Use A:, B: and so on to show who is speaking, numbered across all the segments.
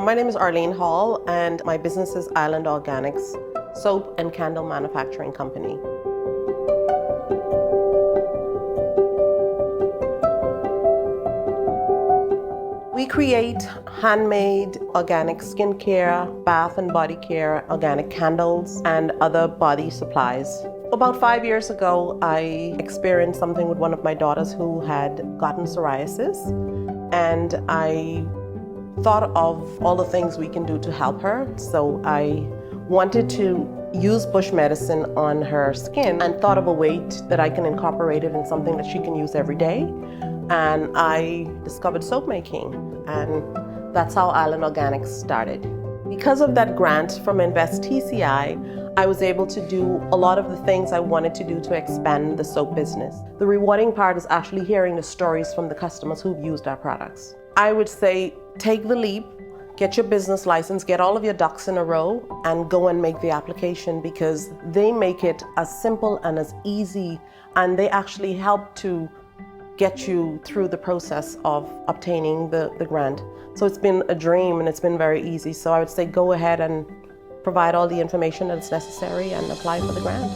A: My name is Arlene Hall, and my business is Island Organics, soap and candle manufacturing company. We create handmade organic skincare, bath and body care, organic candles, and other body supplies. About 5 years ago, I experienced something with one of my daughters who had gotten psoriasis, and I thought of all the things we can do to help her. So I wanted to use bush medicine on her skin and thought of a way that I can incorporate it in something that she can use every day. And I discovered soap making, and that's how Island Organics started. Because of that grant from Invest TCI, I was able to do a lot of the things I wanted to do to expand the soap business. The rewarding part is actually hearing the stories from the customers who've used our products. I would say take the leap, get your business license, get all of your ducks in a row, and go and make the application, because they make it as simple and as easy, and they actually help to get you through the process of obtaining the grant. So it's been a dream and it's been very easy. So I would say go ahead and provide all the information that's necessary and apply for the grant.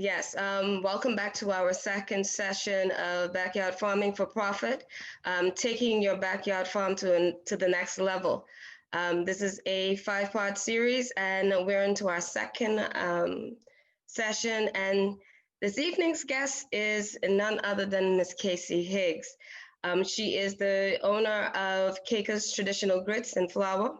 B: Yes, welcome back to our second session of Backyard Farming for Profit, taking your backyard farm to the next level. This is a five-part series, and we're into our second session. And this evening's guest is none other than Miss Kacy Higgs. She is the owner of Caicos Traditional Grits and Flour,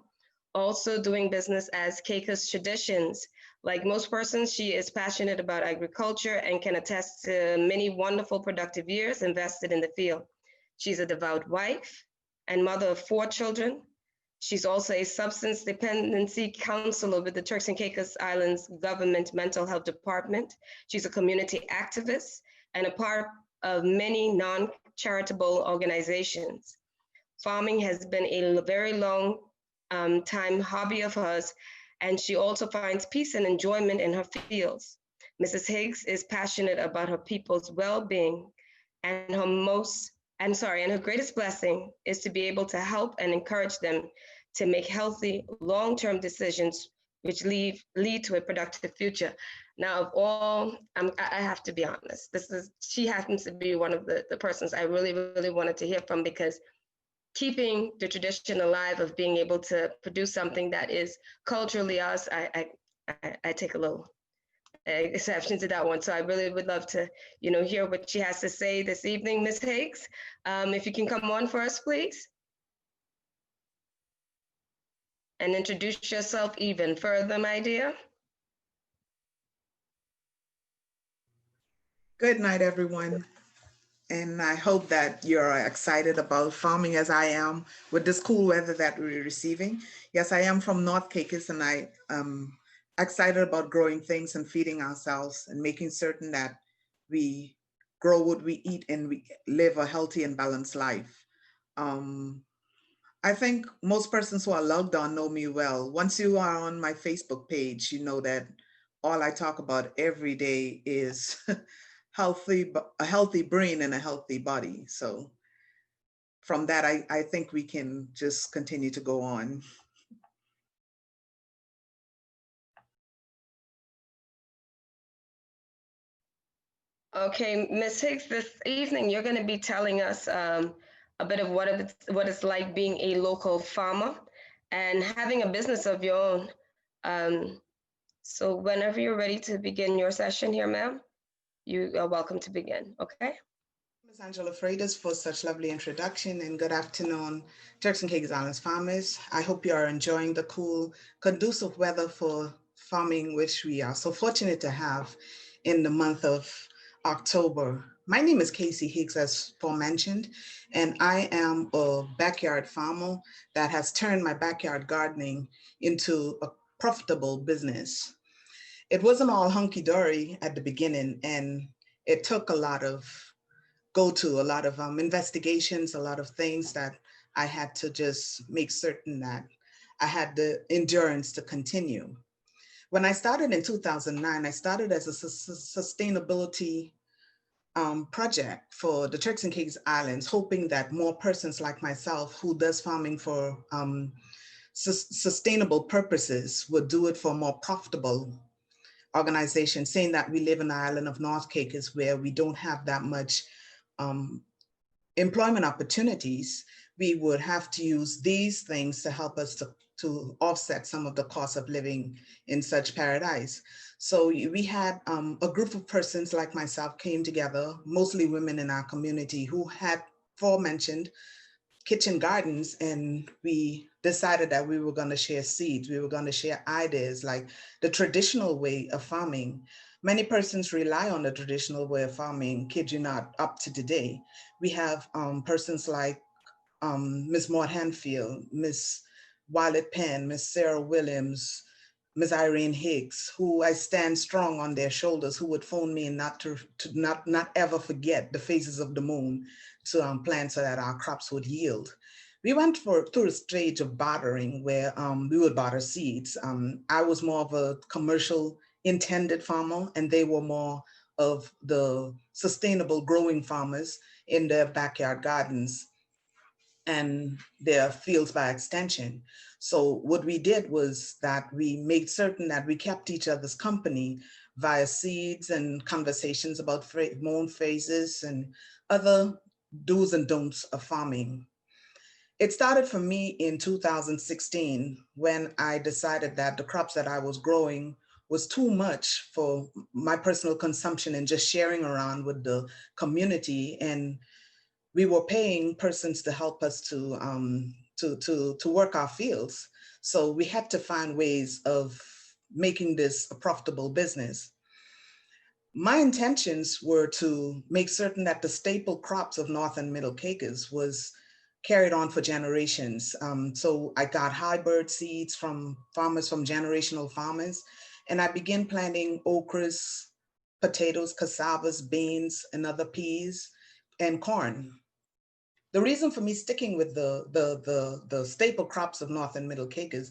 B: also doing business as Caicos Traditions. Like most persons, she is passionate about agriculture and can attest to many wonderful, productive years invested in the field. She's a devout wife and mother of 4 children. She's also a substance dependency counselor with the Turks and Caicos Islands Government Mental Health Department. She's a community activist and a part of many non-charitable organizations. Farming has been a very long time hobby of hers, and she also finds peace and enjoyment in her fields. Mrs. Higgs is passionate about her people's well-being, and her greatest blessing is to be able to help and encourage them to make healthy, long-term decisions which lead to a productive future. Now, of all, I have to be honest. She happens to be one of the persons I really, really wanted to hear from, because keeping the tradition alive of being able to produce something that is culturally us, I take a little exception to that one. So I really would love to, hear what she has to say this evening, Ms. Higgs. If you can come on for us, please, and introduce yourself even further, my dear.
C: Good night, everyone. And I hope that you're excited about farming as I am with this cool weather that we're receiving. Yes, I am from North Caicos, and I am excited about growing things and feeding ourselves and making certain that we grow what we eat, and we live a healthy and balanced life. I think most persons who are logged on know me well. Once you are on my Facebook page, you know that all I talk about every day is a healthy brain and a healthy body. So from that, I think we can just continue to go on.
B: Okay, Ms. Hicks, this evening you're going to be telling us a bit of what it's like being a local farmer and having a business of your own. So whenever you're ready to begin your session here, ma'am, you are welcome to begin, okay?
C: Ms. Angela Freitas for such lovely introduction, and good afternoon, Turks and Caicos Islands farmers. I hope you are enjoying the cool, conducive weather for farming, which we are so fortunate to have in the month of October. My name is Kacy Hicks, as aforementioned, and I am a backyard farmer that has turned my backyard gardening into a profitable business. It wasn't all hunky-dory at the beginning, and it took a lot of a lot of investigations, a lot of things that I had to just make certain that I had the endurance to continue. When I started in 2009, I started as a sustainability project for the Turks and Caicos Islands, hoping that more persons like myself who does farming for sustainable purposes would do it for a more profitable organization, saying that we live in the island of North Caicos where we don't have that much um, employment opportunities. We would have to use these things to help us to offset some of the cost of living in such paradise. So we had a group of persons like myself came together, mostly women in our community who had aforementioned kitchen gardens, and we decided that we were going to share seeds. We were going to share ideas like the traditional way of farming. Many persons rely on the traditional way of farming, kid you not, up to today. We have persons like Ms. Maud Hanfield, Ms. Violet Penn, Ms. Sarah Williams, Ms. Irene Higgs, who I stand strong on their shoulders, who would phone me and not ever forget the phases of the moon to plant so that our crops would yield. We went through a stage of bartering where we would barter seeds. I was more of a commercial intended farmer, and they were more of the sustainable growing farmers in their backyard gardens and their fields by extension. So what we did was that we made certain that we kept each other's company via seeds and conversations about moon phases and other do's and don'ts of farming. It started for me in 2016 when I decided that the crops that I was growing was too much for my personal consumption and just sharing around with the community. And we were paying persons to help us to work our fields. So we had to find ways of making this a profitable business. My intentions were to make certain that the staple crops of North and Middle Caicos was carried on for generations. So I got hybrid seeds from farmers, from generational farmers, and I began planting okras, potatoes, cassavas, beans, and other peas, and corn. The reason for me sticking with the staple crops of North and Middle Caicos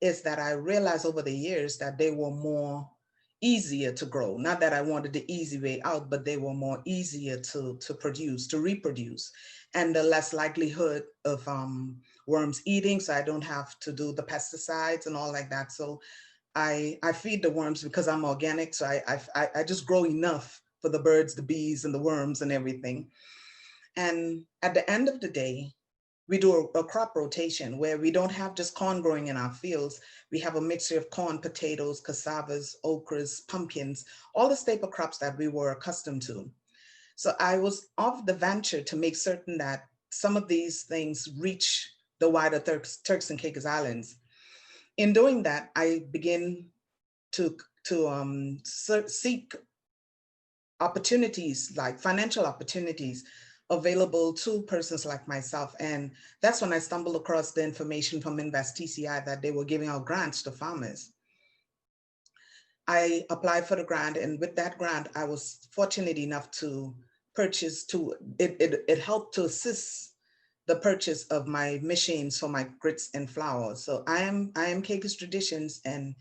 C: is that I realized over the years that they were more easier to grow. Not that I wanted the easy way out, but they were more easier to produce, to reproduce, and the less likelihood of worms eating. So I don't have to do the pesticides and all like that. So I feed the worms because I'm organic. So I just grow enough for the birds, the bees, and the worms and everything. And at the end of the day, we do a crop rotation where we don't have just corn growing in our fields. We have a mixture of corn, potatoes, cassavas, okras, pumpkins, all the staple crops that we were accustomed to. So I was off the venture to make certain that some of these things reach the wider Turks and Caicos Islands. In doing that, I begin to seek opportunities, like financial opportunities available to persons like myself. And that's when I stumbled across the information from Invest TCI that they were giving out grants to farmers. I applied for the grant, and with that grant, I was fortunate enough to purchase to, it helped to assist the purchase of my machines for my grits and flour. So I am Caicos Traditions, and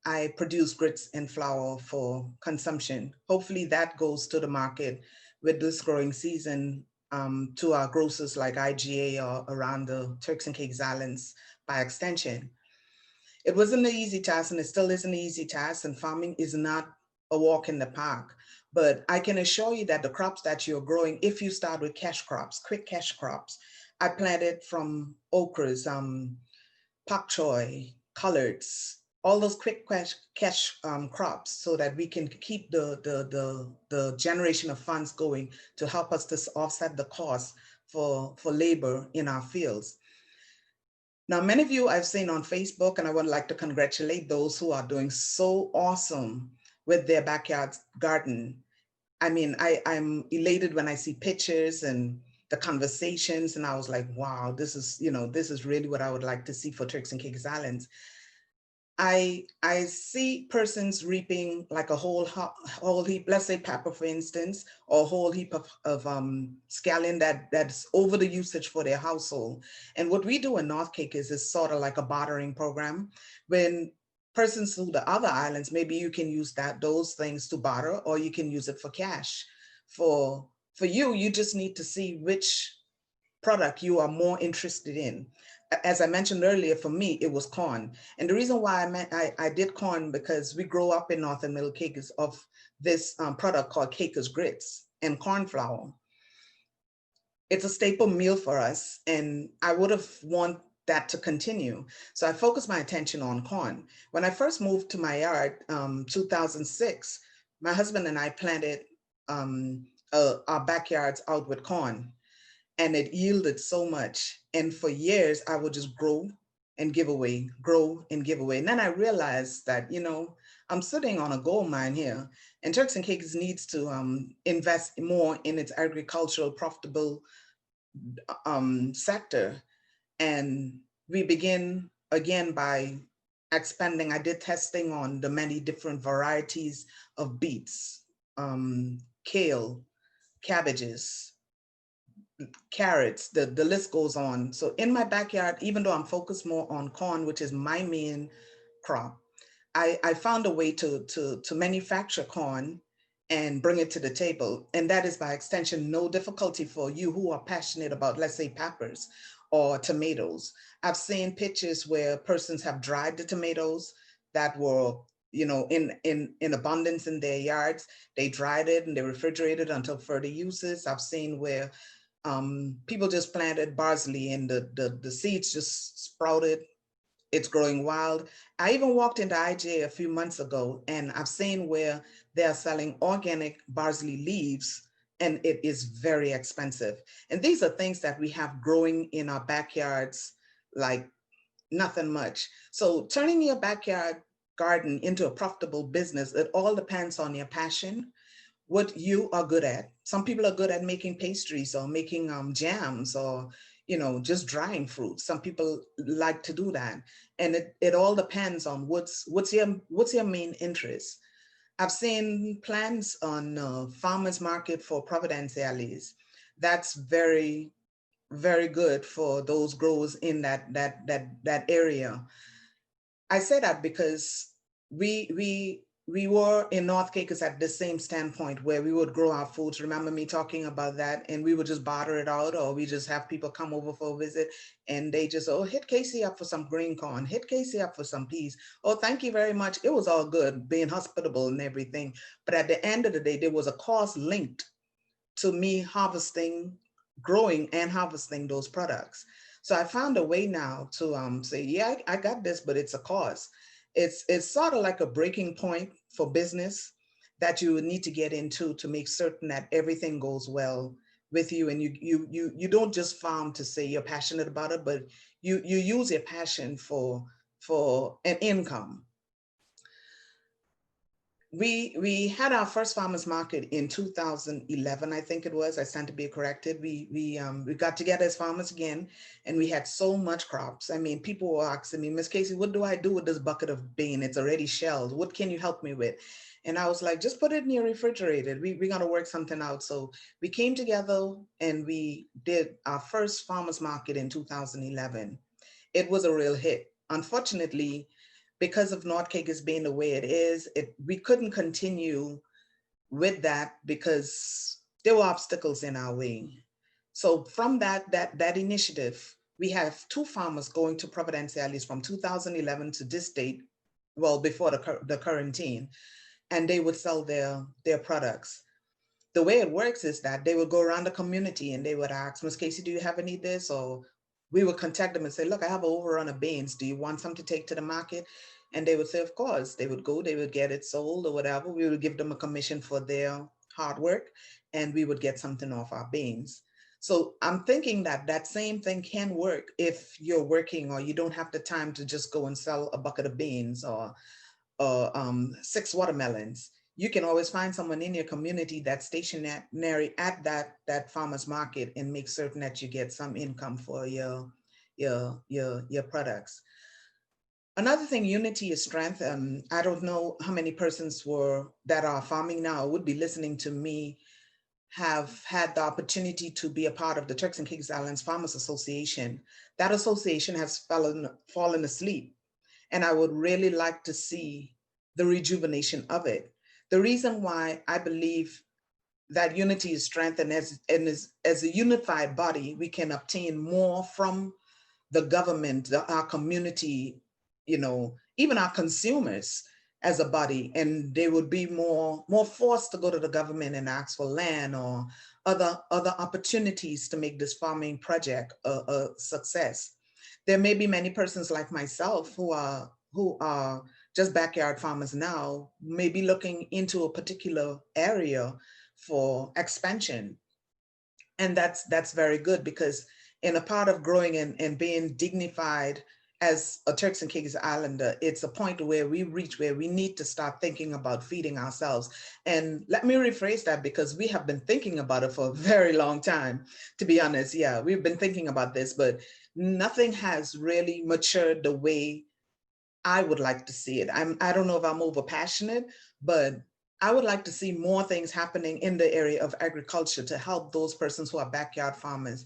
C: I produce grits and flour for consumption. Hopefully that goes to the market with this growing season, to our grocers like IGA or around the Turks and Caicos Islands by extension. It wasn't an easy task, and it still isn't an easy task, and farming is not a walk in the park. But I can assure you that the crops that you're growing, if you start with cash crops, quick cash crops, I planted from okras, pak choy, collards, all those quick cash crops, so that we can keep the generation of funds going to help us to offset the cost for labor in our fields. Now, many of you I've seen on Facebook, and I would like to congratulate those who are doing so awesome with their backyard garden. I mean, I'm elated when I see pictures and the conversations, and I was like, wow, this is really what I would like to see for Turks and Caicos Islands. I see persons reaping like a whole heap, let's say pepper, for instance, or a whole heap of scallion that's over the usage for their household. And what we do in North Caicos is sort of like a bartering program. When persons to the other islands, maybe you can use those things to barter, or you can use it for cash. For you just need to see which product you are more interested in. As I mentioned earlier, for me, it was corn. And the reason why I did corn, because we grow up in North and Middle Caicos of this product called Caicos grits and corn flour. It's a staple meal for us, and I would have wanted that to continue. So I focused my attention on corn. When I first moved to my yard, 2006, my husband and I planted our backyards out with corn. And it yielded so much. And for years, I would just grow and give away, grow and give away. And then I realized that, I'm sitting on a gold mine here, and Turks and Caicos needs to invest more in its agricultural profitable sector. And we begin again by expanding. I did testing on the many different varieties of beets, kale, cabbages, carrots, the list goes on. So in my backyard, even though I'm focused more on corn, which is my main crop, I found a way to manufacture corn and bring it to the table. And that is by extension no difficulty for you who are passionate about, let's say, peppers or tomatoes. I've seen pictures where persons have dried the tomatoes that were in abundance in their yards. They dried it and they refrigerated until further uses. I've seen where people just planted parsley and the seeds just sprouted. It's growing wild. I even walked into IJ a few months ago, and I've seen where they're selling organic parsley leaves, and it is very expensive. And these are things that we have growing in our backyards like nothing much. So turning your backyard garden into a profitable business, it all depends on your passion, what you are good at. Some people are good at making pastries or making jams, or just drying fruit. Some people like to do that, and it all depends on what's your main interest. I've seen plans on farmers market for Providence alleys. That's very, very good for those growers in that area. I say that because we were in North Caicos at the same standpoint where we would grow our foods. Remember me talking about that? And we would just barter it out, or we just have people come over for a visit, and they just, oh, hit Kacy up for some green corn, hit Kacy up for some peas. Oh, thank you very much. It was all good, being hospitable and everything. But at the end of the day, there was a cost linked to me growing and harvesting those products. So I found a way now to say, yeah, I got this, but it's a cost. It's sort of like a breaking point for business that you need to get into to make certain that everything goes well with you, and you don't just farm to say you're passionate about it, but you use your passion for an income. We had our first farmers market in 2011, I think it was. I stand to be corrected. We got together as farmers again, and we had so much crops. I mean, people were asking me, Miss Kacy, what do I do with this bucket of bean? It's already shelled. What can you help me with? And I was like, just put it in your refrigerator. We're going to work something out. So we came together and we did our first farmers market in 2011. It was a real hit. Unfortunately, because of North Caicos being the way it is, we couldn't continue with that because there were obstacles in our way. So from that initiative, we have two farmers going to Providenciales from 2011 to this date, well, before the quarantine, and they would sell their products. The way it works is that they would go around the community and they would ask, Miss Kacy, do you have any of this? Or we would contact them and say, look, I have an overrun of beans. Do you want some to take to the market? And they would say, of course. They would go, they would get it sold or whatever. We would give them a commission for their hard work and we would get something off our beans. So I'm thinking that that same thing can work if you're working or you don't have the time to just go and sell a bucket of beans or 6 watermelons. You can always find someone in your community that's stationary at that farmer's market and make certain that you get some income for your products. Another thing, unity is strength. I don't know how many persons that are farming now would be listening to me have had the opportunity to be a part of the Turks and Caicos Islands Farmers Association. That association has fallen asleep, and I would really like to see the rejuvenation of it. The reason why I believe that unity is strength, and as a unified body, we can obtain more from the government, our community, even our consumers as a body, and they would be more forced to go to the government and ask for land or other opportunities to make this farming project a success. There may be many persons like myself who are just backyard farmers now, may be looking into a particular area for expansion. And that's very good, because in a part of growing and being dignified as a Turks and Caicos Islander, it's a point where we reach where we need to start thinking about feeding ourselves. And let me rephrase that, because we have been thinking about it for a very long time, to be honest. Yeah, we've been thinking about this, but nothing has really matured the way I would like to see it. I don't know if I'm over passionate, but I would like to see more things happening in the area of agriculture to help those persons who are backyard farmers.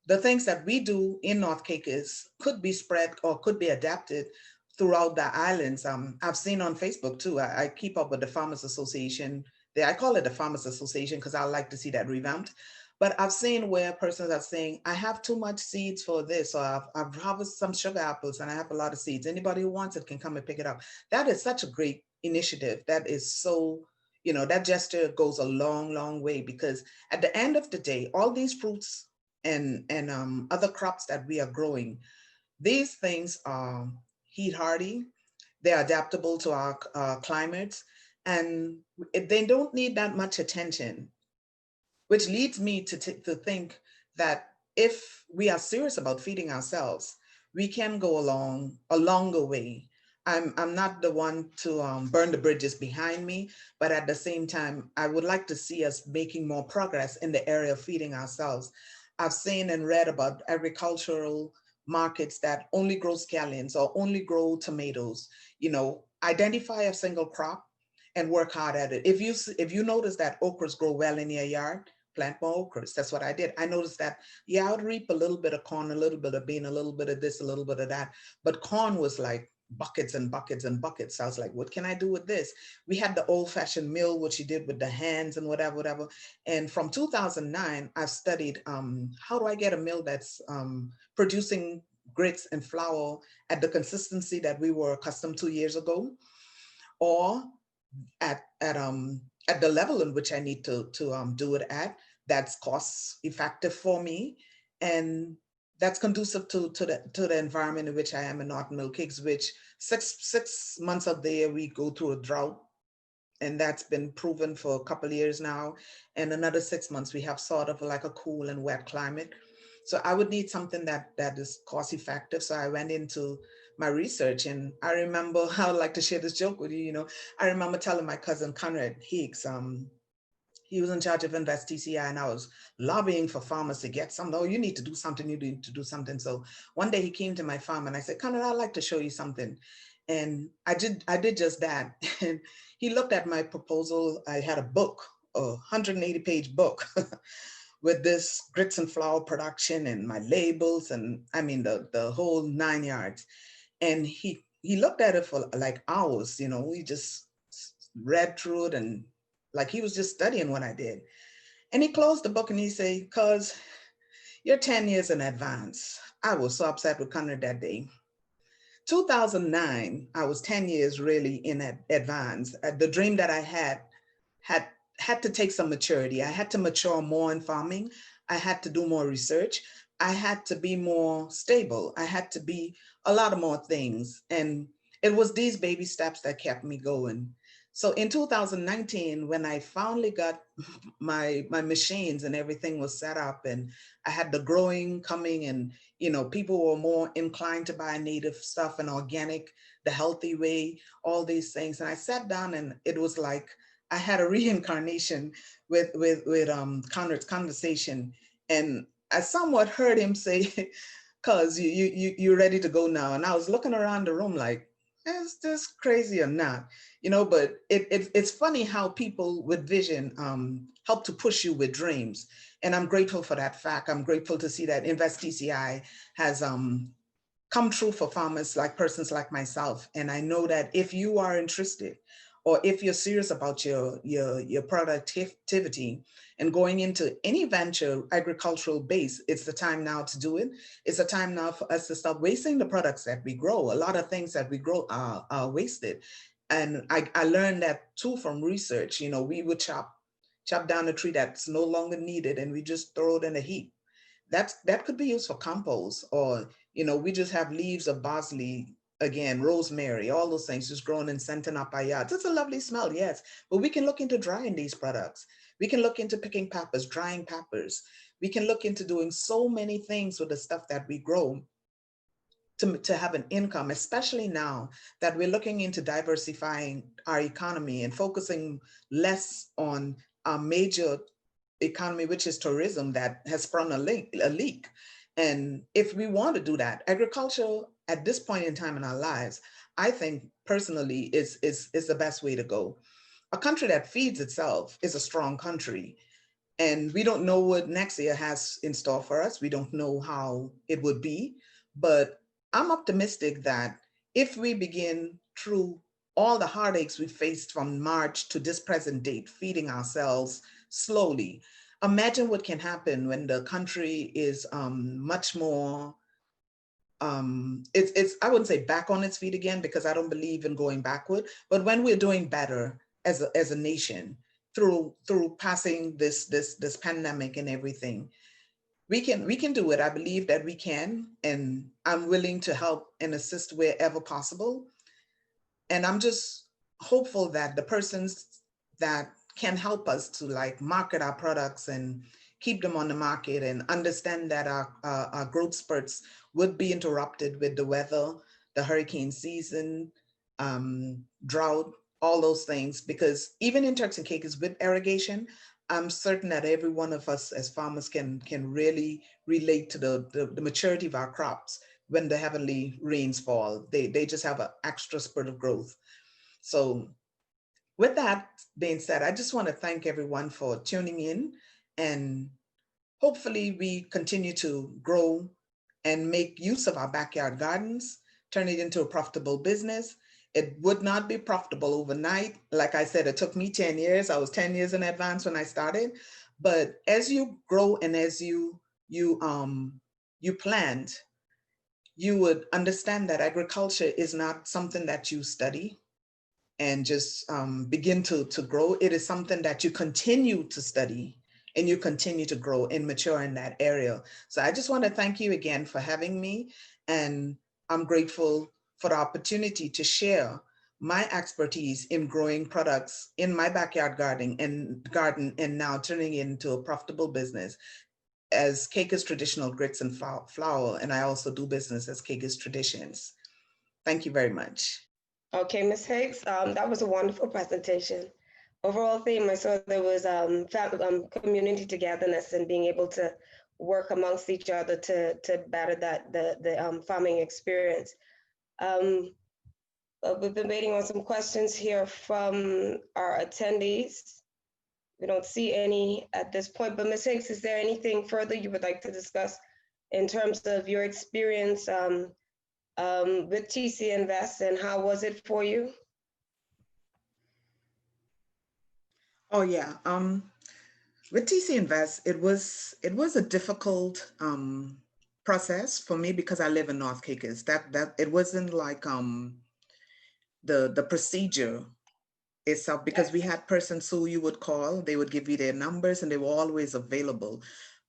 C: The things that we do in North Caicos could be spread or could be adapted throughout the islands. I've seen on Facebook too, I keep up with the Farmers Association. I call it the Farmers Association because I like to see that revamped. But I've seen where persons are saying, I have too much seeds for this, or I've harvested some sugar apples and I have a lot of seeds. Anybody who wants it can come and pick it up. That is such a great initiative. That is so, that gesture goes a long, long way, because at the end of the day, all these fruits and other crops that we are growing, these things are heat hardy, they're adaptable to our climates, and they don't need that much attention. Which leads me to think that if we are serious about feeding ourselves, we can go along a longer way. I'm not the one to burn the bridges behind me, but at the same time, I would like to see us making more progress in the area of feeding ourselves. I've seen and read about agricultural markets that only grow scallions or only grow tomatoes. Identify a single crop and work hard at it. If you notice that okras grow well in your yard, plant more okras. That's what I did. I noticed that, I would reap a little bit of corn, a little bit of bean, a little bit of this, a little bit of that. But corn was like buckets and buckets and buckets. I was like, what can I do with this? We had the old-fashioned mill, which you did with the hands and whatever. And from 2009, I've studied how do I get a mill that's producing grits and flour at the consistency that we were accustomed to years ago, or at the level in which I need to do it at, that's cost effective for me, and that's conducive to the environment in which I am in North Milk Hicks, which six months of the year we go through a drought, and that's been proven for a couple of years now. And another 6 months we have sort of like a cool and wet climate. So I would need something that is cost effective. So I went into my research, and I remember, I would like to share this joke with you. I remember telling my cousin Conrad Hicks, he was in charge of Invest TCI, and I was lobbying for farmers to get something. Oh, you need to do something, you need to do something. So one day he came to my farm and I said, Conrad, I'd like to show you something. And I did just that. And he looked at my proposal. I had a book, a 180-page book with this grits and flour production and my labels, and I mean the whole 9 yards. And he looked at it for like hours, you know. He just read through it, and like he was just studying what I did. And he closed the book and he said, "Cuz you're 10 years in advance." I was so upset with Conrad that day. 2009, I was 10 years really in advance. The dream that I had had to take some maturity. I had to mature more in farming. I had to do more research. I had to be more stable. I had to be a lot of more things. And it was these baby steps that kept me going. So in 2019, when I finally got my machines and everything was set up, and I had the growing coming, and you know, people were more inclined to buy native stuff and organic, the healthy way, all these things. And I sat down and it was like I had a reincarnation with Conrad's conversation. And I somewhat heard him say, "Cuz you're ready to go now." And I was looking around the room like, is this crazy or not? You know, but it's funny how people with vision help to push you with dreams. And I'm grateful for that fact. I'm grateful to see that Invest TCI has come true for farmers, like persons like myself. And I know that if you are interested, or if you're serious about your productivity and going into any venture agricultural base, it's the time now to do it. It's the time now for us to stop wasting the products that we grow. A lot of things that we grow are wasted. And I learned that too from research. You know, we would chop down a tree that's no longer needed and we just throw it in a heap. That could be used for compost, or you know, we just have leaves of parsley, again, rosemary, all those things just growing and scenting up our yards. It's a lovely smell, yes, but we can look into drying these products. We can look into picking peppers, drying peppers. We can look into doing so many things with the stuff that we grow to have an income, especially now that we're looking into diversifying our economy and focusing less on our major economy, which is tourism, that has sprung a leak. And if we want to do that, agriculture at this point in time in our lives, I think personally is the best way to go. A country that feeds itself is a strong country. And we don't know what next year has in store for us. We don't know how it would be, but I'm optimistic that if we begin through all the heartaches we faced from March to this present date, feeding ourselves slowly, imagine what can happen when the country is much more, it's I wouldn't say back on its feet again, because I don't believe in going backward, but when we're doing better as a nation through passing this pandemic and everything, we can do it. I believe that we can, and I'm willing to help and assist wherever possible. And I'm just hopeful that the persons that can help us to like market our products and keep them on the market, and understand that our growth spurts would be interrupted with the weather, the hurricane season, drought, all those things. Because even in Turks and Caicos with irrigation, I'm certain that every one of us as farmers can really relate to the maturity of our crops when the heavenly rains fall. They just have an extra spurt of growth. So with that being said, I just want to thank everyone for tuning in, and hopefully we continue to grow and make use of our backyard gardens, turn it into a profitable business. It would not be profitable overnight. Like I said, it took me 10 years. I was 10 years in advance when I started. But as you grow and as you plant, you would understand that agriculture is not something that you study and just begin to grow. It is something that you continue to study and you continue to grow and mature in that area. So I just want to thank you again for having me. And I'm grateful for the opportunity to share my expertise in growing products in my backyard garden and now turning it into a profitable business as Caicos Traditional Grits and Flour. And I also do business as Caicos Traditions. Thank you very much.
B: Okay, Ms. Hicks, that was a wonderful presentation. Overall theme, I saw there was community togetherness and being able to work amongst each other to better that the farming experience. we've been waiting on some questions here from our attendees. We don't see any at this point, but Ms. Hicks, is there anything further you would like to discuss in terms of your experience with TC Invest, and how was it for you?
C: Oh yeah. With TC Invest, it was a difficult process for me because I live in North Caicos. That it wasn't like the procedure itself, because we had persons who you would call, they would give you their numbers and they were always available.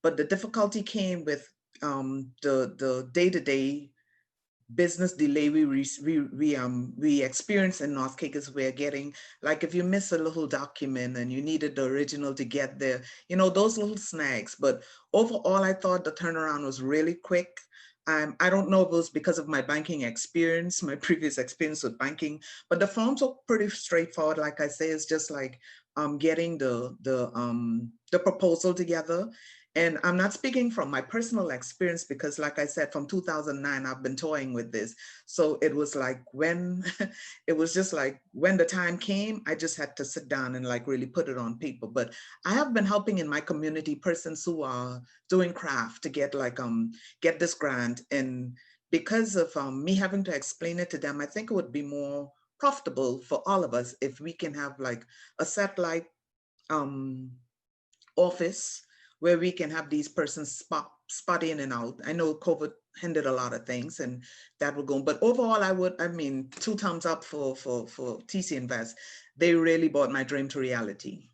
C: But the difficulty came with the day-to-day business delay we experience in North Caicos. We're getting, like, if you miss a little document and you needed the original to get there, those little snags. But overall, I thought the turnaround was really quick. I don't know if it was because of my banking experience, my previous experience with banking, but the forms are pretty straightforward. Like I say, it's just like getting the proposal together. And I'm not speaking from my personal experience because, like I said, from 2009, I've been toying with this. So it was like it was just like when the time came, I just had to sit down and like really put it on paper. But I have been helping in my community persons who are doing craft to get this grant. And because of me having to explain it to them, I think it would be more profitable for all of us if we can have like a satellite um, office where we can have these persons spot in and out. I know COVID hindered a lot of things and that will go, but overall I mean, 2 thumbs up for TC Invest. They really brought my dream to reality.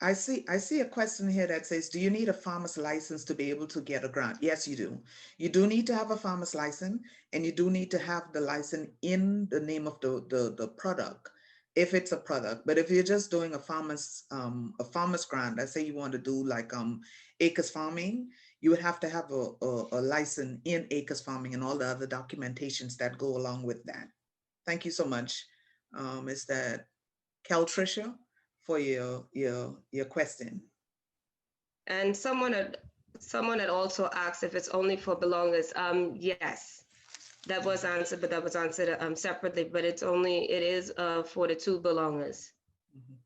C: I see a question here that says, do you need a farmer's license to be able to get a grant? Yes, you do. You do need to have a farmer's license, and you do need to have the license in the name of the product, if it's a product. But if you're just doing a farmer's grant, let's say you want to do like acres farming, you would have to have a license in acres farming and all the other documentations that go along with that. Thank you so much. Is that Caltricia, for your question.
B: And someone had also asked if it's only for belongers. Yes, that was answered, but that was answered separately. But it is for the 2 belongers.
C: Mhm.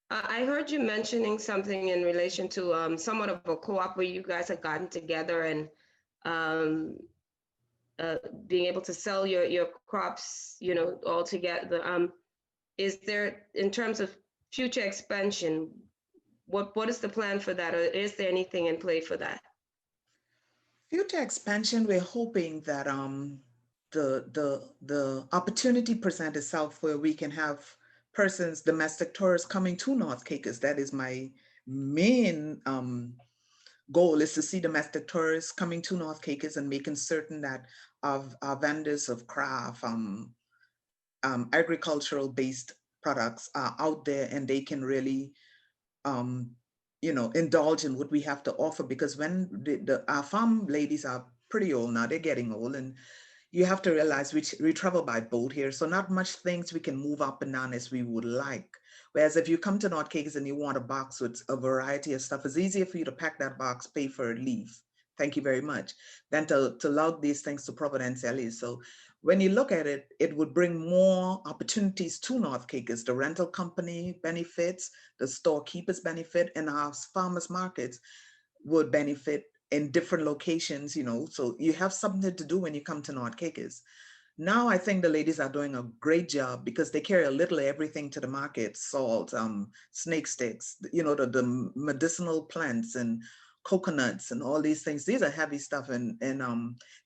B: I heard you mentioning something in relation to somewhat of a co-op where you guys have gotten together and um, being able to sell your crops, all together. Is there, in terms of future expansion, what is the plan for that, or is there anything in play for that?
C: Future expansion, we're hoping that the opportunity present itself where we can have persons, domestic tourists coming to North Caicos. That is my main goal, is to see domestic tourists coming to North Caicos and making certain that of our vendors of craft, agricultural based products are out there and they can really um, indulge in what we have to offer. Because when our farm ladies are pretty old now, they're getting old, and you have to realize we travel by boat here, so not much things we can move up and down as we would like. Whereas if you come to North Caicos and you want a box with a variety of stuff, it's easier for you to pack that box, pay for it, leave. Thank you very much. Than to lug these things to Providence LA. So when you look at it, it would bring more opportunities to North Caicos. The rental company benefits, the storekeepers benefit, and our farmers markets would benefit in different locations, so you have something to do when you come to North Caicos. Now I think the ladies are doing a great job because they carry a little everything to the market: salt, snake sticks, the medicinal plants and coconuts and all these things. These are heavy stuff, and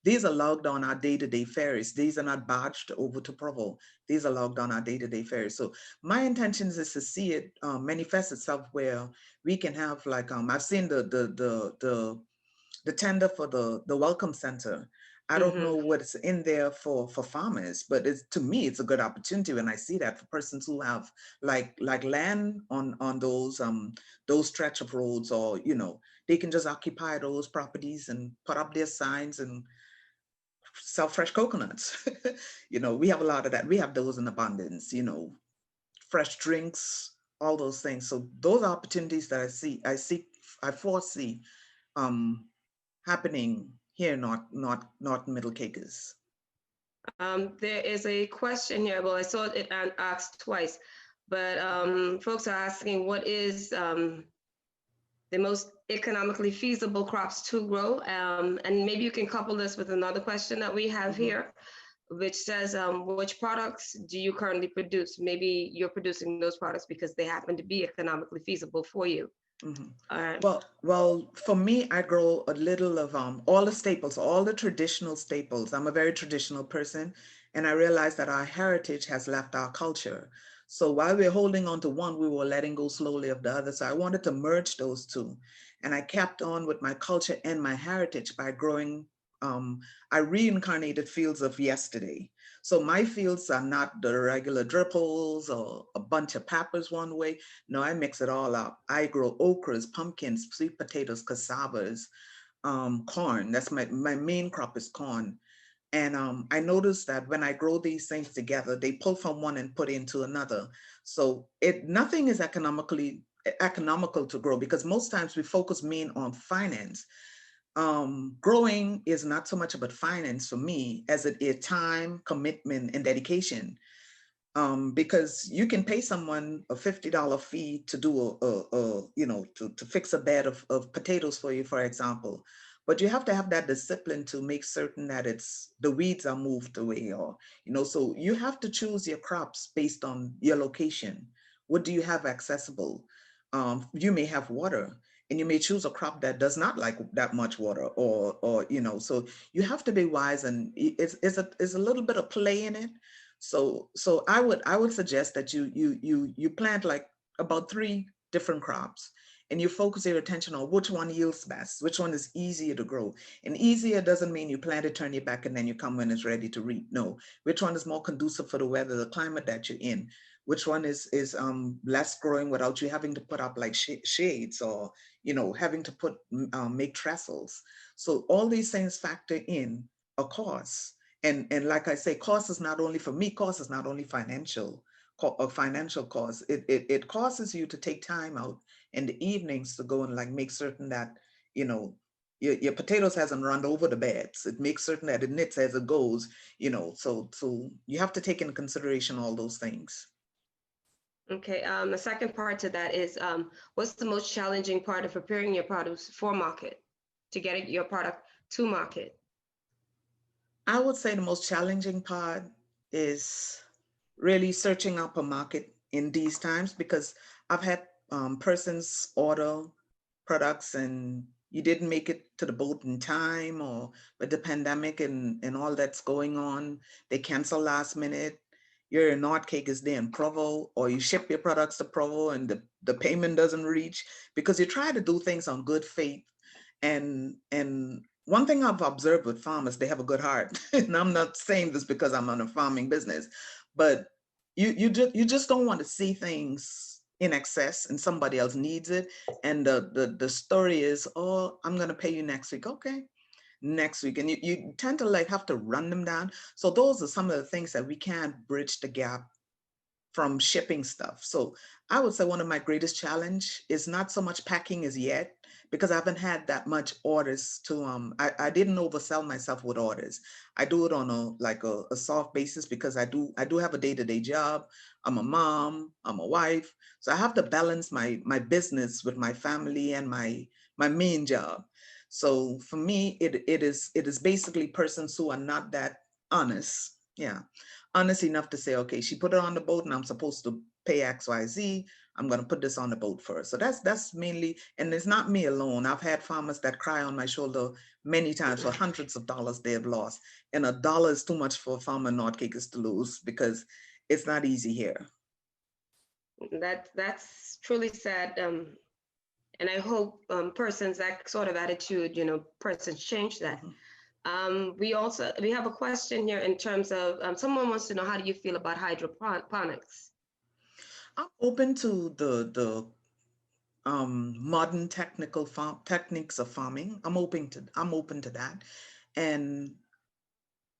C: these are logged on our day-to-day ferries. These are not barged over to Provo. These are logged on our day-to-day ferries. So my intentions is to see it manifest itself where we can have like I've seen the tender for the welcome center. I don't know what's in there for farmers, but to me, it's a good opportunity when I see that for persons who have like land on those stretch of roads, or they can just occupy those properties and put up their signs and sell fresh coconuts. We have a lot of that. We have those in abundance, fresh drinks, all those things. So those are opportunities that I foresee um, happening here in North Middle Caicos.
B: There is a question here. Well, I saw it asked twice, but folks are asking what is the most economically feasible crops to grow? And maybe you can couple this with another question that we have here, which says, which products do you currently produce? Maybe you're producing those products because they happen to be economically feasible for you. All right.
C: Well, for me, I grow a little of all the staples, all the traditional staples. I'm a very traditional person, and I realize that our heritage has left our culture. So while we're holding on to one, we were letting go slowly of the other. So I wanted to merge those two, and I kept on with my culture and my heritage by growing. I reincarnated fields of yesterday. So my fields are not the regular dripples or a bunch of peppers one way. No, I mix it all up. I grow okras, pumpkins, sweet potatoes, cassavas, corn. That's my main crop is corn. And I noticed that when I grow these things together, they pull from one and put into another. So nothing is economical to grow because most times we focus main on finance. Growing is not so much about finance for me as it is time, commitment, and dedication. Because you can pay someone a $50 fee to do to fix a bed of potatoes for you, for example. But you have to have that discipline to make certain that the weeds are moved away, or, so you have to choose your crops based on your location. What do you have accessible? You may have water, and you may choose a crop that does not like that much water, or so you have to be wise, and it's a little bit of play in it. So I would suggest that you plant like about 3 different crops, and you focus your attention on which one yields best, which one is easier to grow. And easier doesn't mean you plant it, turn your back, and then you come when it's ready to reap. No, which one is more conducive for the weather, the climate that you're in? Which one is less growing without you having to put up like shades, or having to make trestles. So all these things factor in a cost. And like I say, cost is not only, for me, cost is not only a financial cost. It causes you to take time out in the evenings to go and like make certain that your potatoes hasn't run over the beds. It makes certain that it knits as it goes. So you have to take into consideration all those things.
B: Okay. The second part to that is, what's the most challenging part of preparing your produce for market, to getting your product to market?
C: I would say the most challenging part is really searching up a market in these times, because I've had persons order products and you didn't make it to the boat in time, or with the pandemic and all that's going on, they cancel last minute. You're in North Caicos, there in Provo, or you ship your products to Provo and the payment doesn't reach because you try to do things on good faith. And one thing I've observed with farmers, they have a good heart. And I'm not saying this because I'm in a farming business, but you just don't want to see things in excess and somebody else needs it. And the story is, oh, I'm gonna pay you next week. Okay, next week. And you tend to like have to run them down. So those are some of the things that we can't bridge the gap from shipping stuff. So I would say one of my greatest challenge is not so much packing as yet, because I haven't had that much orders to I didn't oversell myself with orders. I do it on a soft basis because I do have a day-to-day job. I'm a mom, I'm a wife. So I have to balance my business with my family and my main job. So for me, it is basically persons who are not that honest. Yeah, honest enough to say, okay, she put it on the boat and I'm supposed to pay XYZ. I'm going to put this on the boat first. So that's mainly, and it's not me alone. I've had farmers that cry on my shoulder many times for hundreds of dollars they have lost. And $1 is too much for a farmer in North Caicos to lose, because it's not easy here.
B: That's truly sad. And I hope persons, that sort of attitude, persons change that. We have a question here in terms of, someone wants to know, how do you feel about hydroponics?
C: I'm open to the modern technical techniques of farming. I'm open to that. And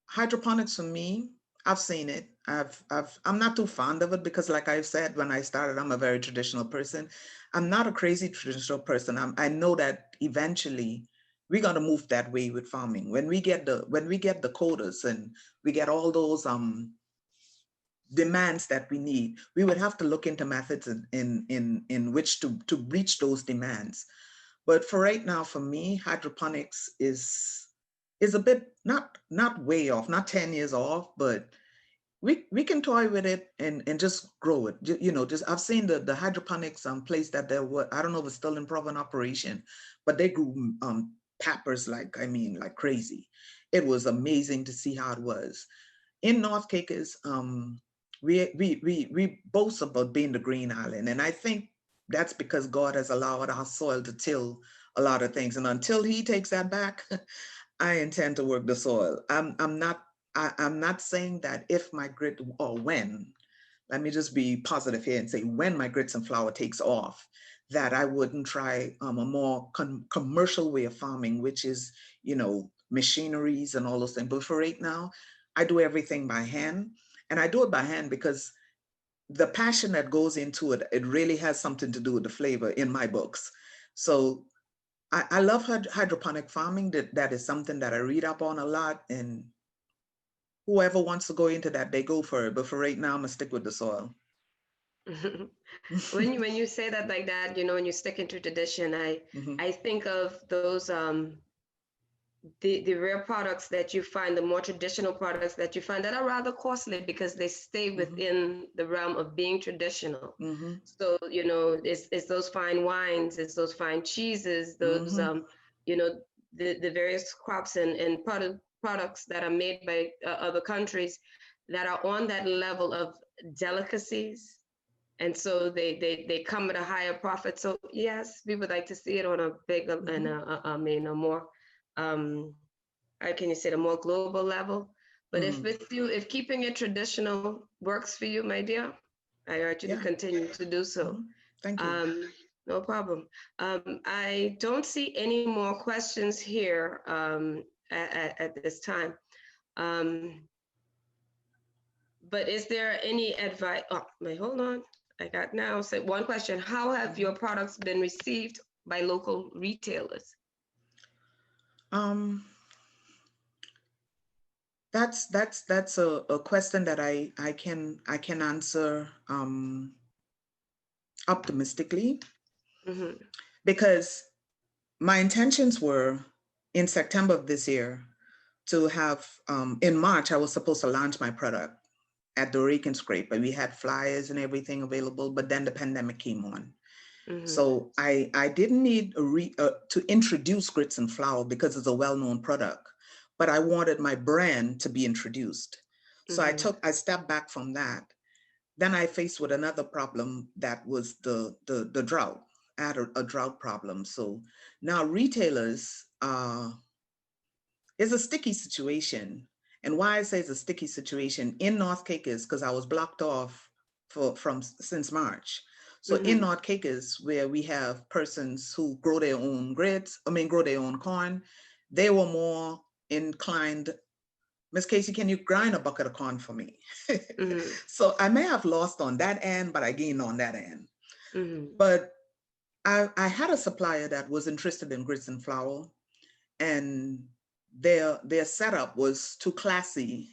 C: hydroponics for me, I've seen it. I'm not too fond of it because, like I've said, when I started, I'm a very traditional person. I'm not a crazy traditional person. I know that eventually we're gonna move that way with farming. When we get the quotas and we get all those demands that we need, we would have to look into methods in which to reach those demands. But for right now, for me, hydroponics is a bit not way off, not 10 years off, but we can toy with it and just grow it. Just I've seen the hydroponics place that there were, I don't know if it's still in proper operation, but they grew peppers like crazy. It was amazing to see how it was. In North Caicos, we boast about being the green island, and I think that's because God has allowed our soil to till a lot of things. And until He takes that back, I intend to work the soil. I'm not saying that if my grit or when, let me just be positive here and say when my grits and flour takes off, that I wouldn't try a more commercial way of farming, which is, machineries and all those things. But for right now, I do everything by hand. And I do it by hand because the passion that goes into it, it really has something to do with the flavor in my books. So I love hydroponic farming. That is something that I read up on a lot. And whoever wants to go into that, they go for it. But for right now, I'm gonna stick with the soil.
B: When you say that like that, when you stick into tradition, I
C: Mhm,
B: I think of those the rare products that you find, the more traditional products that you find that are rather costly because they stay
C: mhm,
B: within the realm of being traditional.
C: mhm,
B: So, it's those fine wines, it's those fine cheeses, those
C: mhm,
B: the various crops and products that are made by other countries that are on that level of delicacies. And so they come at a higher profit. So yes, we would like to see it on a bigger and
C: mhm,
B: a more how can you say, a more global level. But
C: mhm,
B: if keeping it traditional works for you, my dear, I urge you to
C: yeah.
B: continue to do so.
C: Mhm. Thank you.
B: No problem. I don't see any more questions here at this time. Um, but is there any advice? Oh, wait, hold on. I got now. So one question: how have your
C: Mhm.
B: products been received by local retailers?
C: Um, that's a question that I can answer optimistically
B: Mm-hmm.
C: because my intentions were in September of this year to have in March I was supposed to launch my product at the Rake and Scrape, but we had flyers and everything available, but then the pandemic came on.
B: Mm-hmm.
C: So I didn't need to introduce grits and flour because it's a well-known product, but I wanted my brand to be introduced. So
B: Mm-hmm.
C: I stepped back from that. Then I faced with another problem that was the drought. I had a drought problem. So now retailers is a sticky situation. And why I say it's a sticky situation in North Caicos, because I was blocked off from since March. So in
B: Mm-hmm.
C: North Caicos, where we have persons who grow their own grits, grow their own corn, they were more inclined. Miss Kacy, can you grind a bucket of corn for me?
B: Mm-hmm.
C: So I may have lost on that end, but I gained on that end.
B: Mm-hmm.
C: But I had a supplier that was interested in grits and flour, and their setup was too classy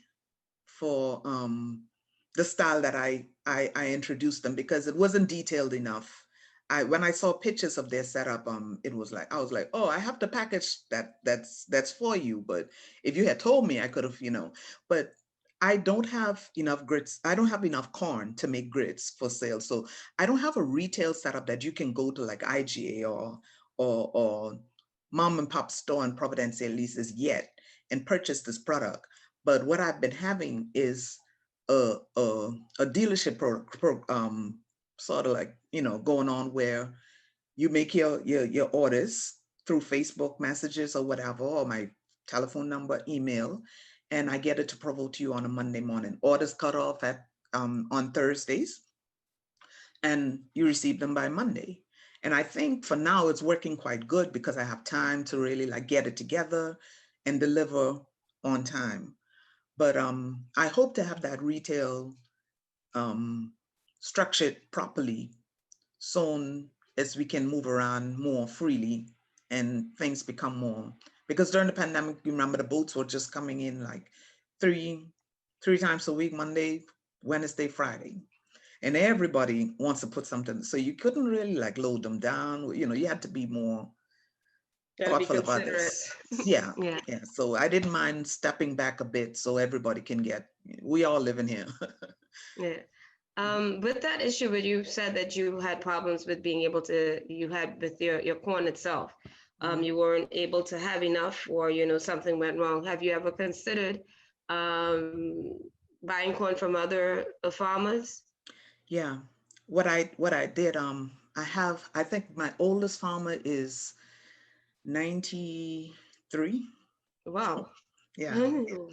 C: for the style that I introduced them because it wasn't detailed enough. When I saw pictures of their setup, it was like I was like, oh, I have the package that's for you. But if you had told me, I could have, But I don't have enough grits. I don't have enough corn to make grits for sale. So I don't have a retail setup that you can go to like IGA or mom and pop store in Providencia Leases yet and purchase this product. But what I've been having is a dealership sort of like going on where you make your orders through Facebook messages or whatever, or my telephone number, email, and I get it to Provo to you on a Monday morning. Orders cut off at on Thursdays, and you receive them by Monday. And I think for now it's working quite good because I have time to really like get it together and deliver on time. But I hope to have that retail structured properly soon as we can move around more freely and things become more, because during the pandemic, you remember the boats were just coming in like three times a week, Monday, Wednesday, Friday. And everybody wants to put something, so you couldn't really like load them down. You had to be more
B: Gotta be
C: thoughtful about
B: considerate.
C: this. Yeah,
B: Yeah.
C: yeah. So I didn't mind stepping back a bit so everybody can we all live in here.
B: Yeah. With that issue, where you said that you had problems with being able to, you had with your corn itself,
C: Mhm.
B: you weren't able to have enough, or something went wrong. Have you ever considered um, buying corn from other farmers?
C: Yeah. What I did, I think my oldest farmer is 93.
B: Wow.
C: Yeah.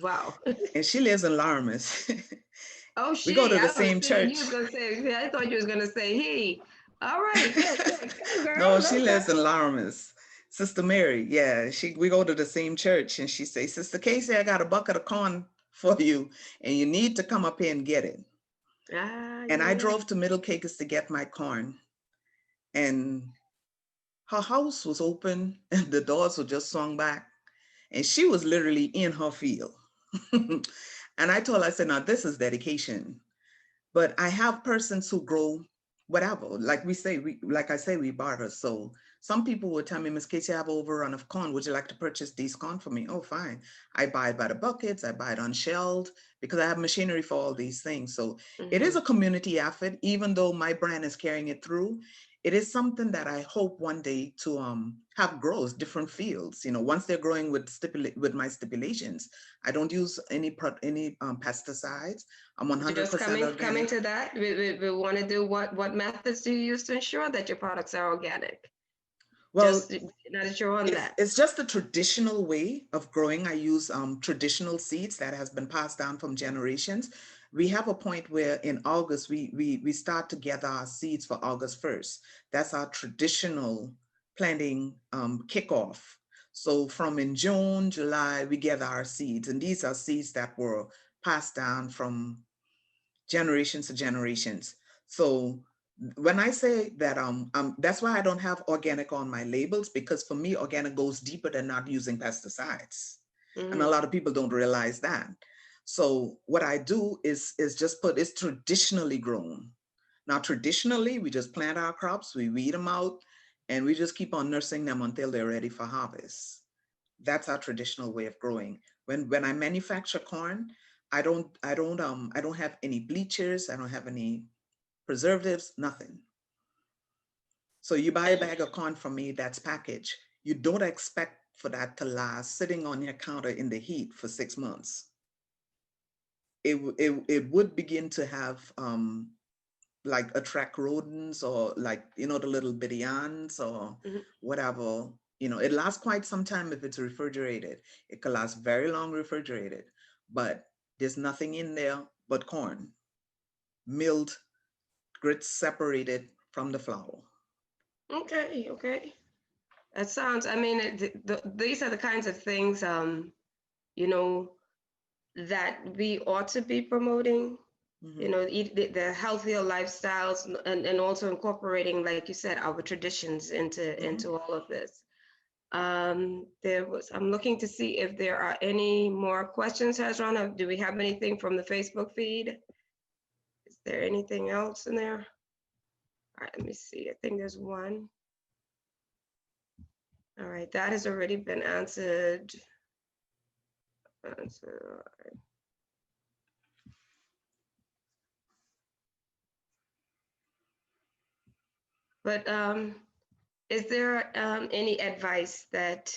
B: Wow.
C: And she lives in Laramus.
B: Oh,
C: We go
B: she.
C: to the
B: I was
C: same
B: thinking you
C: church.
B: was gonna say. I thought you was gonna say he. All right. Good. Good. Go,
C: No,
B: girl.
C: she
B: Okay.
C: lives in Laramus. Sister Mary, yeah, we go to the same church, and she says, Sister Kacy, I got a bucket of corn for you, and you need to come up here and get it.
B: Ah,
C: And
B: yeah,
C: I
B: yeah.
C: drove to Middle Caicos to get my corn, and her house was open, and the doors were just swung back, and she was literally in her field. And I told her, I said, now this is dedication. But I have persons who grow whatever. Like I say, we barter. So some people would tell me, Miss Kacy, I have overrun of corn. Would you like to purchase these corn for me? Oh, fine. I buy it by the buckets. I buy it unshelled because I have machinery for all these things. So it is
B: Mm-hmm.
C: a community effort, even though my brand is carrying it through. It is something that I hope one day to have grows different fields. Once they're growing with my stipulations, I don't use any pesticides. I'm
B: Just
C: 100%
B: coming
C: organic.
B: to that, we want to do what methods do you use to ensure that your products are organic?
C: Well,
B: Just now that you're on
C: it's
B: that.
C: it's just the traditional way of growing. I use traditional seeds that has been passed down from generations. We have a point where in August we start to gather our seeds for August 1st. That's our traditional planting kickoff. So from in June, July, we gather our seeds, and these are seeds that were passed down from generations to generations. So when I say that, that's why I don't have organic on my labels, because for me, organic goes deeper than not using pesticides. And a
B: Mm-hmm.
C: lot of people don't realize that. So what I do is just put it's traditionally grown. Now, traditionally, we just plant our crops, we weed them out, and we just keep on nursing them until they're ready for harvest. That's our traditional way of growing. When I manufacture corn, I don't have any bleachers, I don't have any preservatives, nothing. So you buy a bag of corn from me that's packaged. You don't expect for that to last sitting on your counter in the heat for 6 months. It would begin to have like attract rodents, or like the little bitty ants or
B: Mm-hmm.
C: whatever. It lasts quite some time if it's refrigerated. It could last very long refrigerated, but there's nothing in there but corn, milled, grits separated from the flour.
B: Okay. Okay. That sounds. I mean, these are the kinds of things, you know, that we ought to be promoting.
C: Hmm.
B: Eat the healthier lifestyles, and also incorporating, like you said, our traditions into
C: Hmm.
B: all of this. I'm looking to see if there are any more questions, Hezron. Do we have anything from the Facebook feed? Is there anything else in there? All right, let me see. I think there's one. All right, that has already been answered. Answer. But is there any advice that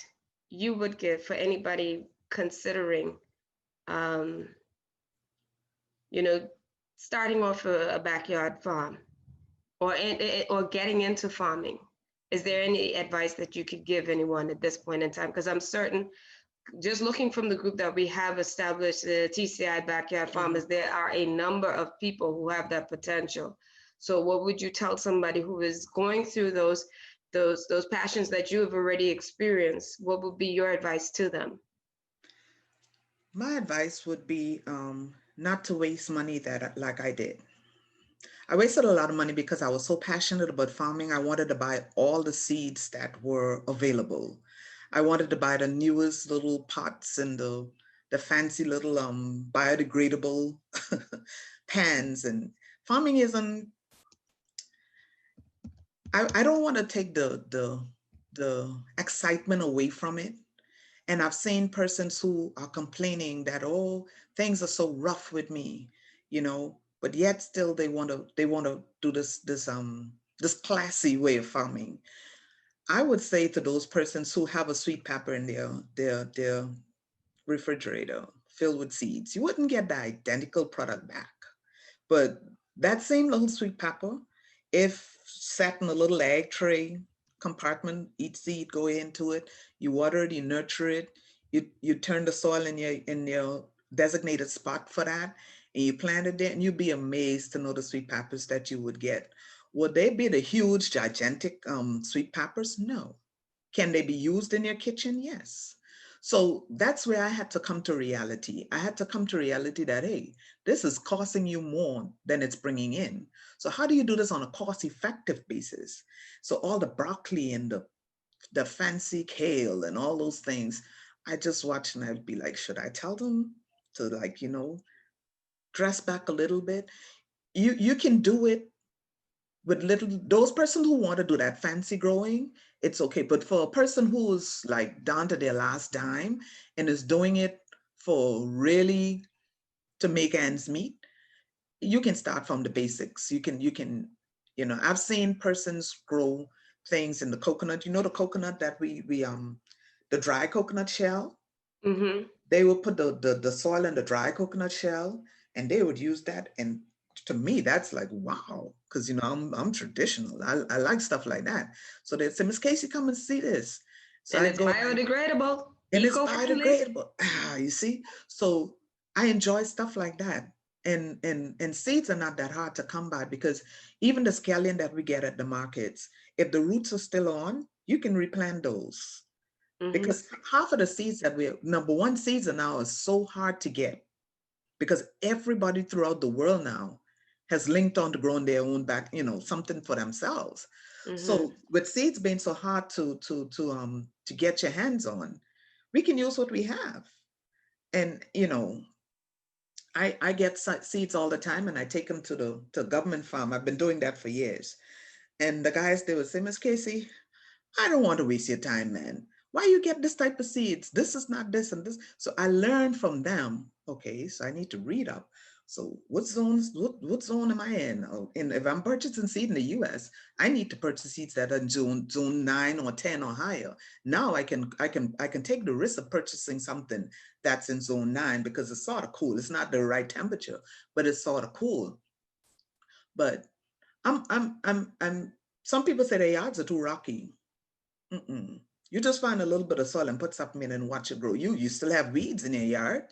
B: you would give for anybody considering, um, you know, starting off a backyard farm, or getting into farming? Is there any advice that you could give anyone at this point in time? Because I'm certain, just looking from the group that we have established, the TCI Backyard
C: Hmm.
B: Farmers, there are a number of people who have that potential. So what would you tell somebody who is going through those passions that you have already experienced? What would be your advice to them?
C: My advice would be not to waste money that like I did. I wasted a lot of money because I was so passionate about farming. I wanted to buy all the seeds that were available. I wanted to buy the newest little pots and the fancy little biodegradable pans. And farming isn't. I don't want to take the excitement away from it. And I've seen persons who are complaining that, oh, things are so rough with me, but yet still they want to do this classy way of farming. I would say to those persons who have a sweet pepper in their refrigerator filled with seeds, you wouldn't get the identical product back. But that same little sweet pepper, if set in a little egg tray compartment, each seed go into it, you water it, you nurture it, you turn the soil in your designated spot for that, and you plant it there, and you'd be amazed to know the sweet peppers that you would get. Would they be the huge, gigantic sweet peppers? No. Can they be used in your kitchen? Yes. So that's where I had to come to reality. I had to come to reality that, hey, this is costing you more than it's bringing in. So how do you do this on a cost effective basis? So all the broccoli and the fancy kale and all those things, I just watch and I'd be like, should I tell them to, like, dress back a little bit? You can do it with little, those persons who want to do that fancy growing, it's okay. But for a person who's like down to their last dime and is doing it for really to make ends meet, you can start from the basics. I've seen persons grow things in the coconut. The coconut that we the dry coconut shell.
B: Mm-hmm.
C: They would put the soil in the dry coconut shell, and they would use that. And to me, that's like wow, because I'm traditional. I like stuff like that. So they say, Miss Casey, come and see this. So
B: And
C: I
B: it's
C: go and
B: biodegradable,
C: and it's
B: eco-friendly.
C: biodegradable. You see? So I enjoy stuff like that. And seeds are not that hard to come by because even the scallion that we get at the markets, if the roots are still on, you can replant those.
B: Mm-hmm.
C: Because half of the seeds that number one, seeds are now is so hard to get because everybody throughout the world now has linked on to growing their own back, something for themselves.
B: Mm-hmm.
C: So with seeds being so hard to get your hands on, we can use what we have. And I get seeds all the time, and I take them to government farm. I've been doing that for years. And the guys, they would say, Miss Casey, I don't want to waste your time, man. Why you get this type of seeds? This is not this and this. So I learned from them. Okay, so I need to read up. So what zone am I in? Oh, and if I'm purchasing seed in the US, I need to purchase seeds that are in zone 9 or 10 or higher. Now I can take the risk of purchasing something that's in zone 9 because it's sort of cool. It's not the right temperature, but it's sort of cool. But I'm some people say the yards are too rocky. Mm-mm. You just find a little bit of soil and put something in and watch it grow. You still have weeds in your yard.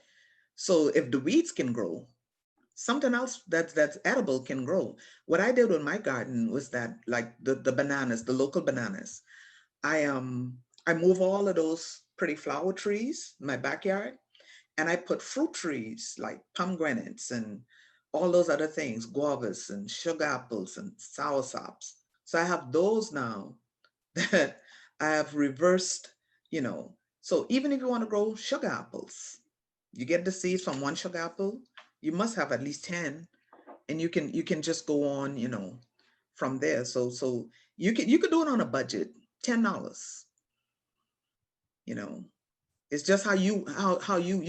C: So if the weeds can grow, something else that's edible can grow. What I did with my garden was that, like the bananas, the local bananas, I move all of those pretty flower trees in my backyard, and I put fruit trees like pomegranates and all those other things, guavas and sugar apples and soursops. So I have those now that I have reversed, you know. So even if you want to grow sugar apples, you get the seeds from one sugar apple, you must have at least 10, and you can just go on, from there. So you could do it on a budget, $10, you know. It's just how you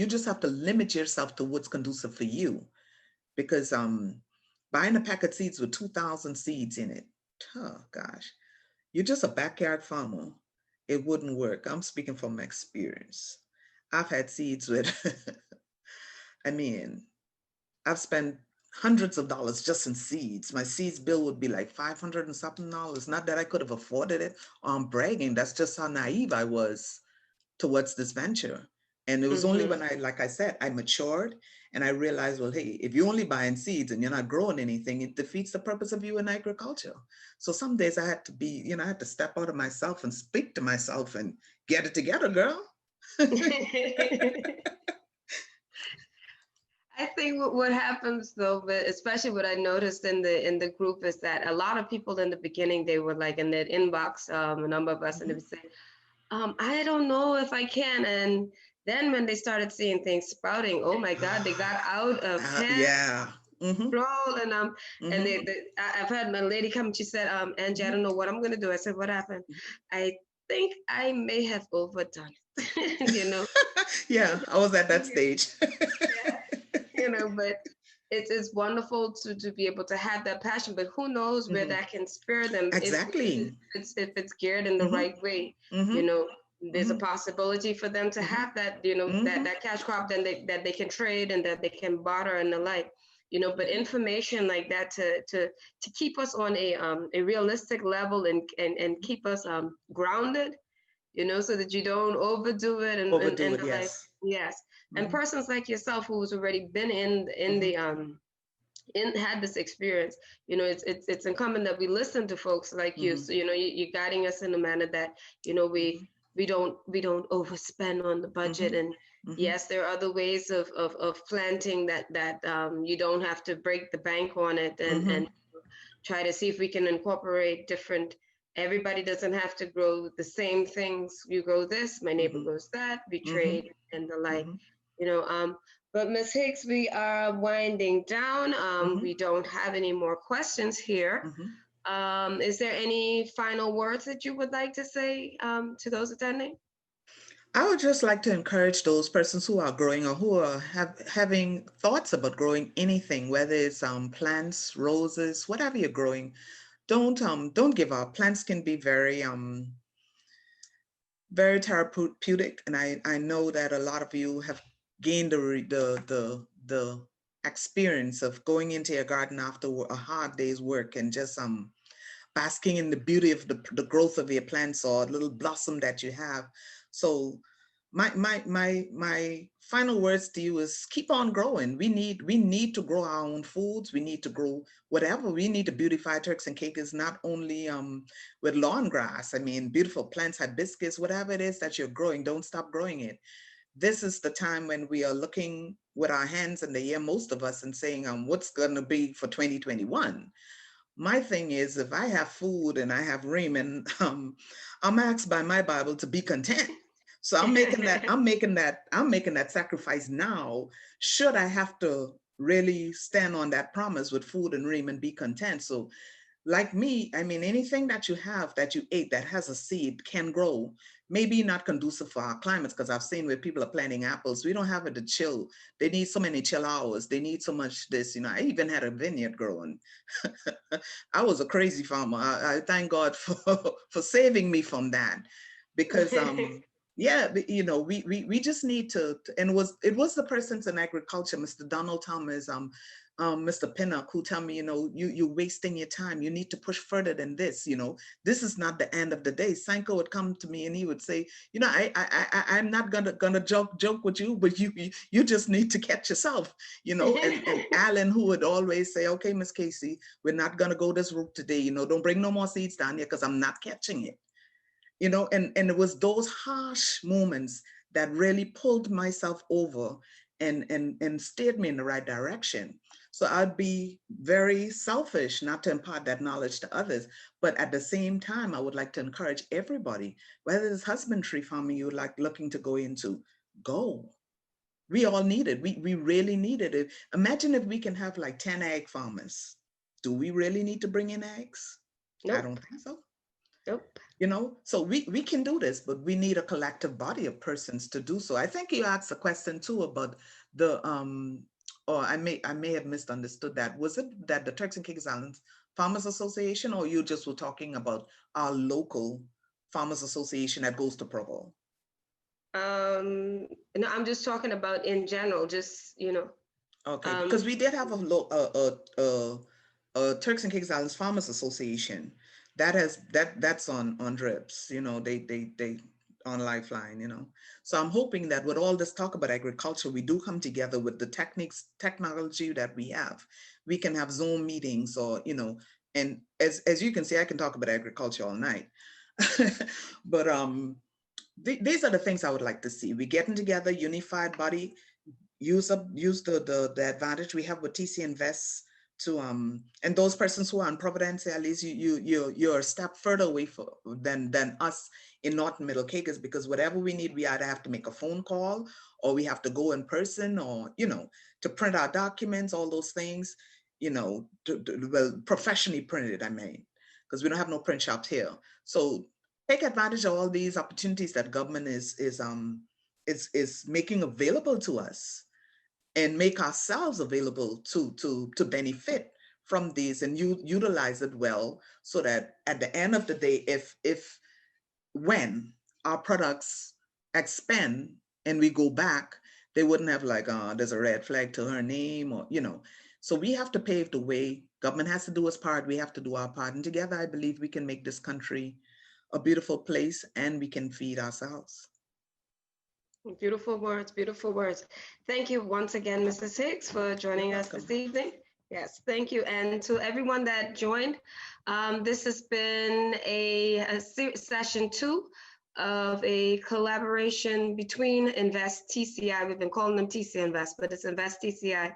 C: just have to limit yourself to what's conducive for you. Because buying a pack of seeds with 2,000 seeds in it, oh gosh, you're just a backyard farmer. It wouldn't work. I'm speaking from experience. I've had seeds with, I mean, I've spent hundreds of dollars just in seeds. My seeds bill would be like 500 and something dollars. Not that I could have afforded it or I'm bragging. That's just how naive I was towards this venture. And it was only
B: Mm-hmm.
C: when like I said, I matured and I realized, well, hey, if you're only buying seeds and you're not growing anything, it defeats the purpose of you in agriculture. So some days I had to be, I had to step out of myself and speak to myself and get it together, girl.
B: I think what happens though, but especially what I noticed in the group is that a lot of people in the beginning, they were like in that inbox, a number of us, and they would say, I don't know if I can. And then when they started seeing things sprouting, oh my God, they got out of hand
C: Yeah. Mm-hmm.
B: control. And
C: Mm-hmm.
B: I've had my lady come. She said, Angie, I don't know what I'm gonna do. I said, what happened? I think I may have overdone it.
C: Yeah, I was at that stage.
B: But it's wonderful to be able to have that passion. But who knows where
C: Mhm.
B: that can spur them
C: Exactly.
B: if it's geared in the
C: Mm-hmm.
B: right way. You
C: Mm-hmm.
B: know, there's a
C: Mm-hmm.
B: possibility for them to
C: Mm-hmm.
B: have that,
C: Mm-hmm.
B: that cash crop then that they can trade and that they can barter and the like. But information like that to keep us on a realistic level and keep us grounded, so that you don't overdo it
C: Overdo
B: and
C: it,
B: the like.
C: yes.
B: Yes. And
C: Mm-hmm.
B: persons like yourself who's already been in
C: Mm-hmm.
B: the in had this experience, it's incumbent that we listen to folks like you.
C: Mm-hmm.
B: So you're guiding us in a manner that we don't overspend on the budget.
C: Mm-hmm.
B: And
C: Mm-hmm.
B: yes, there are other ways of planting that you don't have to break the bank on it, and
C: Mm-hmm.
B: try to see if we can incorporate different. Everybody doesn't have to grow the same things. You grow this, my neighbor
C: Mm-hmm.
B: grows that, we
C: Mm-hmm.
B: trade and the like.
C: Mm-hmm.
B: you know um but Ms. Hicks, we are winding down.
C: Mm-hmm.
B: We don't have any more questions here.
C: Mm-hmm.
B: Is there any final words that you would like to say to those attending?
C: I would just like to encourage those persons who are growing or who are having thoughts about growing anything, whether it's plants, roses, whatever you're growing. Don't give up. Plants can be very therapeutic, and I know that a lot of you have gained the experience of going into your garden after a hard day's work and just basking in the beauty of the growth of your plants or a little blossom that you have. So my final words to you is keep on growing. We need to grow our own foods. We need to grow whatever. We need to beautify Turks and Caicos, not only with lawn grass. I mean, beautiful plants, hibiscus, whatever it is that you're growing, don't stop growing it. This is the time when we are looking with our hands in the air, most of us, and saying, what's going to be for 2021? My thing is, if I have food and I have raiment, I'm asked by my Bible to be content. So I'm making that sacrifice now. Should I have to really stand on that promise with food and raiment, be content? So like me, I mean, anything that you have that you ate that has a seed can grow. Maybe not conducive for our climates, because I've seen where people are planting apples. We don't have it to chill. They need so many chill hours. They need so much this. I even had a vineyard growing. I was a crazy farmer. I thank God for for saving me from that, because yeah, we just need and it was the persons in agriculture, Mr. Donald Thomas, Mr. Pinnock, who tell me, you're wasting your time. You need to push further than this. This is not the end of the day. Sanko would come to me and he would say, I'm not gonna joke with you, but you just need to catch yourself. And Alan, who would always say, okay, Miss Kacy, we're not gonna go this route today. Don't bring no more seeds down here because I'm not catching it. And it was those harsh moments that really pulled myself over and steered me in the right direction. So I'd be very selfish not to impart that knowledge to others. But at the same time, I would like to encourage everybody, whether it's husbandry farming you like looking to go into, go. We all need it. We really needed it. Imagine if we can have like 10 egg farmers. Do we really need to bring in eggs? I don't
B: Nope.
C: think so.
B: Nope.
C: So we can do this, but we need a collective body of persons to do so. I think you asked a question too about the or I may have misunderstood that. Was it that the Turks and Caicos Islands Farmers Association, or you just were talking about our local Farmers Association that goes to Provo?
B: No, I'm just talking about in general, just
C: Okay,
B: um
C: because we did have a Turks and Caicos Islands Farmers Association that's on drips. They on Lifeline. So I'm hoping that with all this talk about agriculture, we do come together with the technology that we have. We can have Zoom meetings, or and as you can see, I can talk about agriculture all night. But these are the things I would like to see. We getting together, unified body, use the advantage we have with TC Invest to and those persons who are in Providence, at least you're a step further away than us in North and Middle Caicos, because whatever we need, we either have to make a phone call or we have to go in person, or to print our documents, all those things, well, professionally printed, I mean, because we don't have no print shops here. So take advantage of all these opportunities that government is making available to us, and make ourselves available to benefit from these, and utilize it well, so that at the end of the day, when our products expand and we go back, they wouldn't have like, there's a red flag to her name, or so we have to pave the way. Government has to do its part, we have to do our part, and together I believe we can make this country a beautiful place, and we can feed ourselves.
B: Beautiful words, beautiful words. Thank you once again, Mrs. Hicks, for joining us this evening. Yes, thank you. And to everyone that joined, this has been a session 2 of a collaboration between Invest TCI. We've been calling them TC Invest, but it's Invest TCI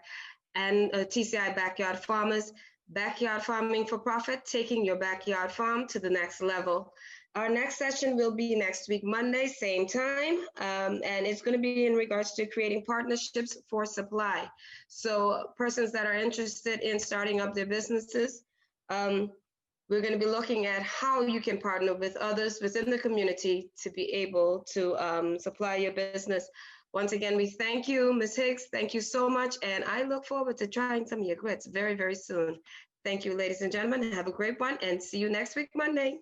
B: and TCI Backyard Farmers. Backyard farming for profit, taking your backyard farm to the next level. Our next session will be next week, Monday, same time, and it's going to be in regards to creating partnerships for supply. So persons that are interested in starting up their businesses, we're going to be looking at how you can partner with others within the community to be able to supply your business. Once again, we thank you, Ms. Hicks. Thank you so much. And I look forward to trying some of your grits very, very soon. Thank you, ladies and gentlemen. Have a great one, and see you next week, Monday.